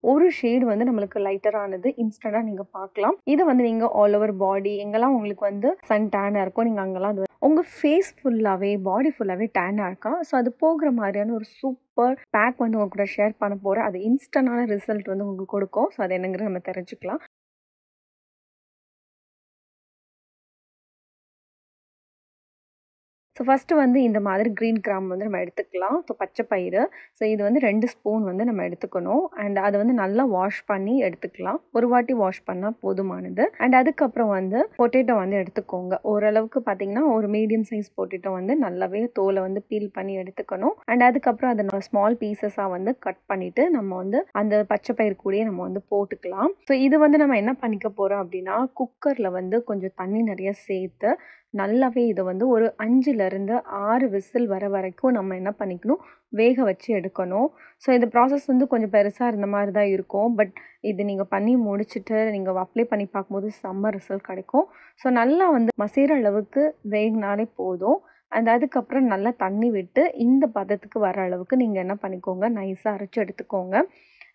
ஒரு ஷேட் வந்து நம்மளுக்கு லைட்டரானது இன்ஸ்டன்டா நீங்க பார்க்கலாம். இத வந்து நீங்க ஆல் ஓவர் பாடி எங்கெல்லாம் உங்களுக்கு வந்து சன் டேனா இருக்கோ, நீங்க அங்கெல்லாம் அது உங்க ஃபேஸ் ஃபுல்லாவே, பாடி ஃபுல்லாவே டேனா இருக்கா? ஸோ அது போகுற மாதிரியான ஒரு சூப்பர் பேக் வந்து உங்க கூட ஷேர் பண்ண போறேன். அது இன்ஸ்டன்டான ரிசல்ட் வந்து உங்களுக்கு கொடுக்கும். ஸோ அது என்னங்கிறது நம்ம தெரிஞ்சுக்கலாம். ஸோ ஃபர்ஸ்ட்டு வந்து இந்த மாதிரி கிரீன் கிராம் வந்து நம்ம எடுத்துக்கலாம். ஸோ பச்சை பயிறு. ஸோ இது வந்து 2 ஸ்பூன் வந்து நம்ம எடுத்துக்கணும். அண்ட் அத வந்து நல்லா வாஷ் பண்ணி எடுத்துக்கலாம். ஒரு வாட்டி வாஷ் பண்ணா போதுமானது. அண்ட் அதுக்கப்புறம் வந்து பொட்டேட்டோ வந்து எடுத்துக்கோங்க. ஓரளவுக்கு பார்த்தீங்கன்னா, ஒரு மீடியம் சைஸ் பொட்டேட்டோ வந்து நல்லாவே தோல வந்து பீல் பண்ணி எடுத்துக்கணும். அண்ட் அதுக்கப்புறம் அத ஸ்மால் பீசஸா வந்து கட் பண்ணிட்டு, நம்ம வந்து அந்த பச்சை பயிறு கூடயே நம்ம வந்து போட்டுக்கலாம். ஸோ இது வந்து நம்ம என்ன பண்ணிக்க போறோம் அப்படின்னா, குக்கர்ல வந்து கொஞ்சம் தண்ணி நெறைய சேர்த்து நல்லாவே இத வந்து ஒரு 5லிருந்து 6 விசில் வர வரைக்கும் நம்ம என்ன பண்ணிக்கணும், வேக வச்சு எடுக்கணும். ஸோ இந்த ப்ராசஸ் வந்து கொஞ்சம் பெருசா இருந்த மாரி தான் இருக்கும். பட் இது நீங்க பண்ணி முடிச்சுட்டு, நீங்க அப்ளை பண்ணி பார்க்கும்போது செம்ம ரிசல்ட் கிடைக்கும். ஸோ நல்லா வந்து மசிற அளவுக்கு வேகுனாலே போதும். அண்ட் அதுக்கப்புறம் நல்லா தண்ணி விட்டு, இந்த பதத்துக்கு வர அளவுக்கு நீங்க என்ன பண்ணிக்கோங்க, நைஸா அரைச்சு எடுத்துக்கோங்க.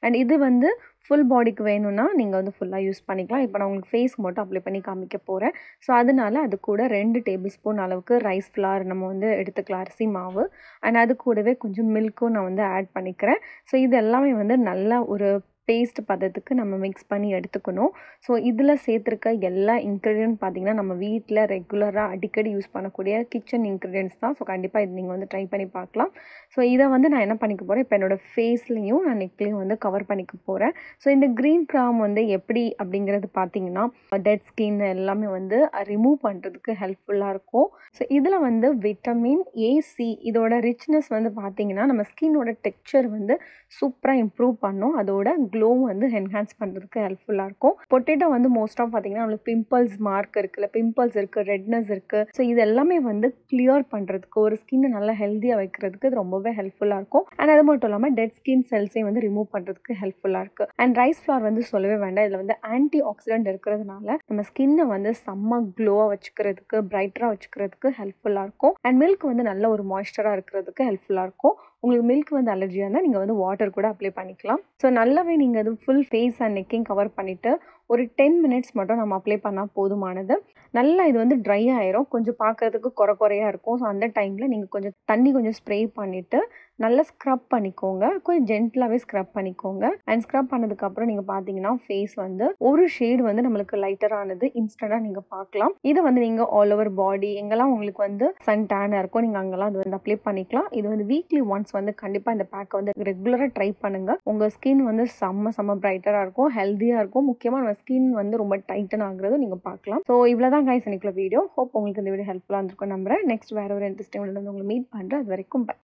அண்ட் இது வந்து ஃபுல் பாடிக்கு வேணும்னா, நீங்க வந்து ஃபுல்லா யூஸ் பண்ணிக்கலாம். இப்போ நான் உங்களுக்கு ஃபேஸ்க்கு மட்டும் அப்ளை பண்ணி காமிக்க போறேன். ஸோ அதனால அது கூட 2 டேபிள் ஸ்பூன் அளவுக்கு ரைஸ் ஃப்ளார் நம்ம வந்து எடுத்துக்கலாம், அரிசி மாவு. அண்ட் அது கூடவே கொஞ்சம் மில்க்கும் நான் வந்து ஆட் பண்ணிக்கிறேன். ஸோ இது எல்லாமே வந்து நல்லா ஒரு பேஸ்ட் பதத்துக்கு நம்ம மிக்ஸ் பண்ணி எடுத்துக்கணும். ஸோ இதில சேர்த்துருக்க எல்லா இன்கிரீடியன்ட் பார்த்தீங்கன்னா, நம்ம வீட்ல ரெகுலரா அடிக்கடி யூஸ் பண்ணக்கூடிய கிச்சன் இன்கிரீடியன்ட்ஸ் தான். ஸோ கண்டிப்பா இது நீங்க வந்து ட்ரை பண்ணி பார்க்கலாம். ஸோ இத வந்து நான் என்ன பண்ணிக்க போறேன், இப்போ என்னோட ஃபேஸ்லயும் நான் நெக்லயும் வந்து கவர் பண்ணிக்க போறேன். ஸோ இந்த கிரீன் கிராம் வந்து எப்படி அப்படிங்கிறது பார்த்தீங்கன்னா, டெட் ஸ்கின் எல்லாமே வந்து ரிமூவ் பண்றதுக்கு ஹெல்ப்ஃபுல்லா இருக்கும். ஸோ இதில வந்து விட்டமின் ஏ, சி இதோட ரிச்னஸ் வந்து பார்த்தீங்கன்னா, நம்ம ஸ்கின்னோட டெக்ஸ்சர் வந்து சூப்பரா இம்ப்ரூவ் பண்ணும். அதோட க்ளோ வந்து என்ஹான்ஸ் பண்றதுக்கு ஹெல்ப்ஃபுல்லா இருக்கும். பொட்டேட்டோ வந்து மோஸ்ட் ஆஃப் பார்த்தீங்கன்னா, நம்மளுக்கு பிம்பிள்ஸ் மார்க் இருக்குல்ல, பிம்பிள்ஸ் இருக்கு, ரெட்னஸ் இருக்கு. ஸோ இது எல்லாமே வந்து கிளியர் பண்றதுக்கு, ஒரு ஸ்கின்ன நல்லா ஹெல்தியா வைக்கிறதுக்கு இது ரொம்பவே ஹெல்ப்ஃபுல்லா இருக்கும். அண்ட் அது மட்டும் இல்லாம டெட் ஸ்கின் செல்ஸையும் வந்து ரிமூவ் பண்றதுக்கு ஹெல்ப்ஃபுல்லா இருக்கு. அண்ட் ரைஸ் ஃப்ளார் வந்து சொல்லவே வேண்டாம். இதுல வந்து ஆன்டி ஆக்ஸிடென்ட் இருக்கிறதுனால நம்ம ஸ்கின்ன வந்து செம்ம க்ளோவா வச்சுக்கிறதுக்கு, பிரைட்டரா வச்சுக்கிறதுக்கு ஹெல்ப்ஃபுல்லா இருக்கும். அண்ட் மில்க் வந்து நல்ல ஒரு மாய்ஸ்சரா இருக்கிறதுக்கு ஹெல்ப்ஃபுல்லா இருக்கும். உங்களுக்கு மில்க் வந்து அலர்ஜியா இருந்தா நீங்க வந்து வாட்டர் கூட அப்ளை பண்ணிக்கலாம். ஸோ நல்லாவே நீங்க அது ஃபுல் ஃபேஸ் அண்ட் நெக்கையும் கவர் பண்ணிட்டு, ஒரு 10 மினிட்ஸ் மட்டும் நம்ம அப்ளை பண்ணா போதுமானது. நல்லா இது வந்து ட்ரை ஆயிரும். கொஞ்சம் பார்க்கறதுக்கு கொறையா இருக்கும். ஸோ அந்த டைம்ல நீங்க கொஞ்சம் தண்ணி கொஞ்சம் ஸ்ப்ரே பண்ணிட்டு, நல்லா ஸ்க்ரப் பண்ணிக்கோங்க. கொஞ்சம் ஜென்டிலாவே ஸ்க்ரப் பண்ணிக்கோங்க. அண்ட் ஸ்க்ரப் பண்ணதுக்கப்புறம் நீங்க பார்த்தீங்கன்னா, ஃபேஸ் வந்து ஒரு ஷேட் வந்து நம்மளுக்கு லைட்டரானது இன்ஸ்டன்டா நீங்க பார்க்கலாம். இத வந்து நீங்க ஆல் ஓவர் பாடி எங்கெல்லாம் உங்களுக்கு வந்து சன் டேனா இருக்கோ, நீங்க அங்கெல்லாம் அது வந்து அப்ளை பண்ணிக்கலாம். இது வந்து வீக்லி ஒன்ஸ் வந்து கண்டிப்பா இந்த பேக்க வந்து ரெகுலரா ட்ரை பண்ணுங்க. உங்க ஸ்கின் வந்து செம்ம பிரைட்டரா இருக்கும், ஹெல்தியா இருக்கும். முக்கியமா நம்ம ஸ்கின் வந்து ரொம்ப டைட்டன் ஆகுறத நீங்க பார்க்கலாம். ஸோ இவ்வளவுதான் கைஸ் இன்னைக்குள்ள வீடியோ. ஹோப் உங்களுக்கு இந்த வீடியோ ஹெல்ப்ஃபுல்லா இருந்திருக்கும் நம்புறேன். நெக்ஸ்ட் வேற ஒரு இன்ட்ரெஸ்டிங் வீடியோல வந்து உங்களை மீட் பண்றேன். அது வரைக்கும் பை.